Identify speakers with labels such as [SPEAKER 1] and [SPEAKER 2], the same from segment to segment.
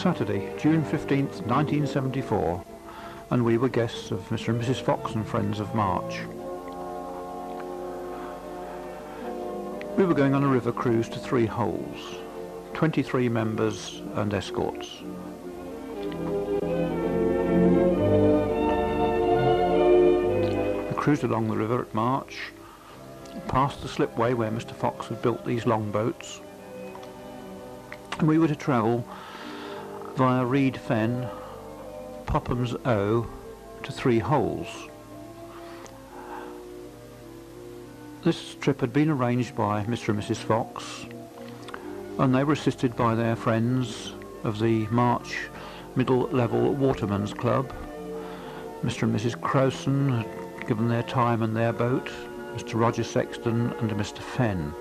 [SPEAKER 1] Saturday, June 15th, 1974, and we were guests of Mr. and Mrs. Fox and friends of March. We were going on a river cruise to 3 holes, 23 members and escorts. We cruised along the river at March, past the slipway where Mr. Fox had built these longboats, and we were to travel via Reed Fen, Popham's O, to 3 holes. This trip had been arranged by Mr. and Mrs. Fox, and they were assisted by their friends of the March Middle Level Watermans Club. Mr. and Mrs. Crowson had given their time and their boat, Mr. Roger Sexton and Mr. Fenn.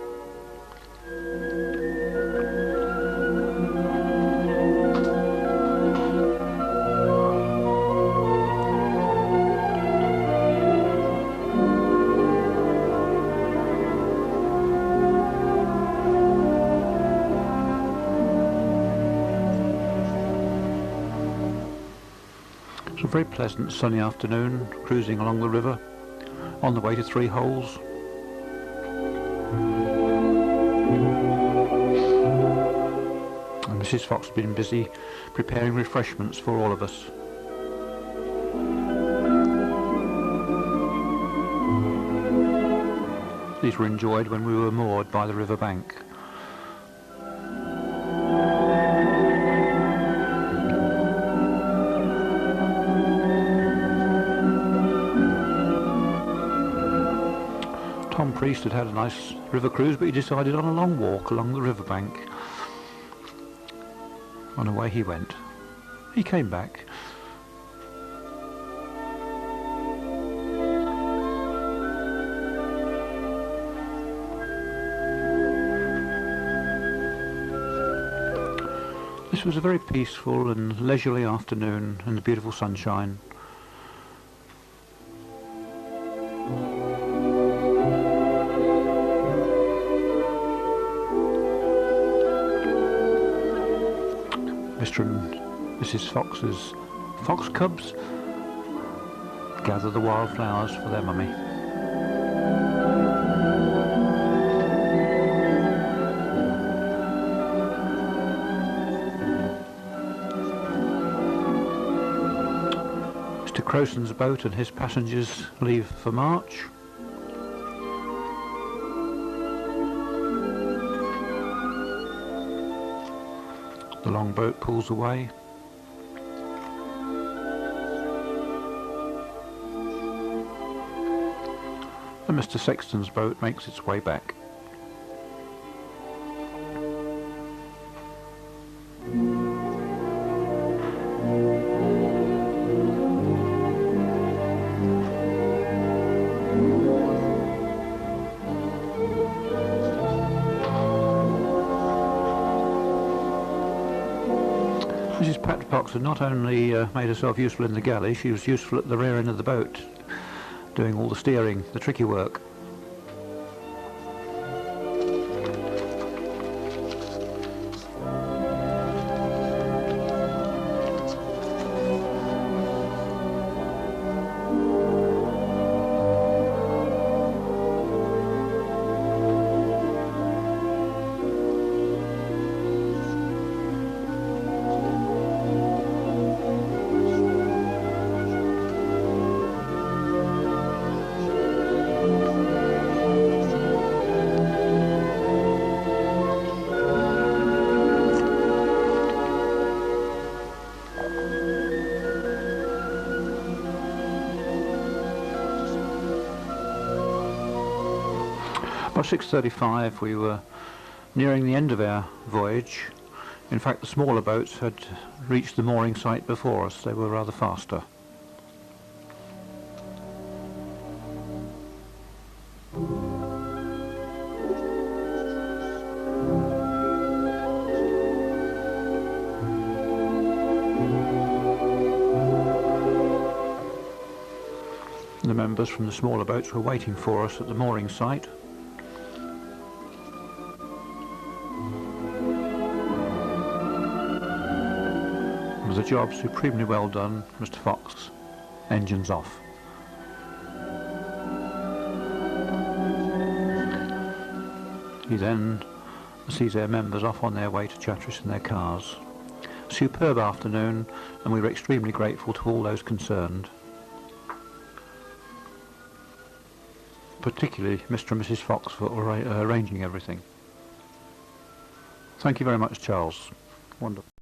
[SPEAKER 1] A very pleasant sunny afternoon, cruising along the river on the way to 3 holes. And Mrs. Fox had been busy preparing refreshments for all of us. These were enjoyed when we were moored by the river bank. Tom Priest had had a nice river cruise, but he decided on a long walk along the riverbank. And away he went. He came back. This was a very peaceful and leisurely afternoon in the beautiful sunshine. Mr. and Mrs. Fox's fox cubs gather the wildflowers for their mummy. Mr. Crowson's boat and his passengers leave for March. The longboat pulls away. And Mr. Sexton's boat makes its way back. Mrs. Pat Fox had not only made herself useful in the galley, she was useful at the rear end of the boat, doing all the steering, the tricky work. By 6:35 we were nearing the end of our voyage. In fact, the smaller boats had reached the mooring site before us. They were rather faster. The members from the smaller boats were waiting for us at the mooring site. was a job supremely well done. Mr. Fox, engines off. He then sees their members off on their way to Chatteris in their cars. Superb afternoon, and we were extremely grateful to all those concerned, particularly Mr. and Mrs. Fox for arranging everything. Thank you very much, Charles. Wonderful.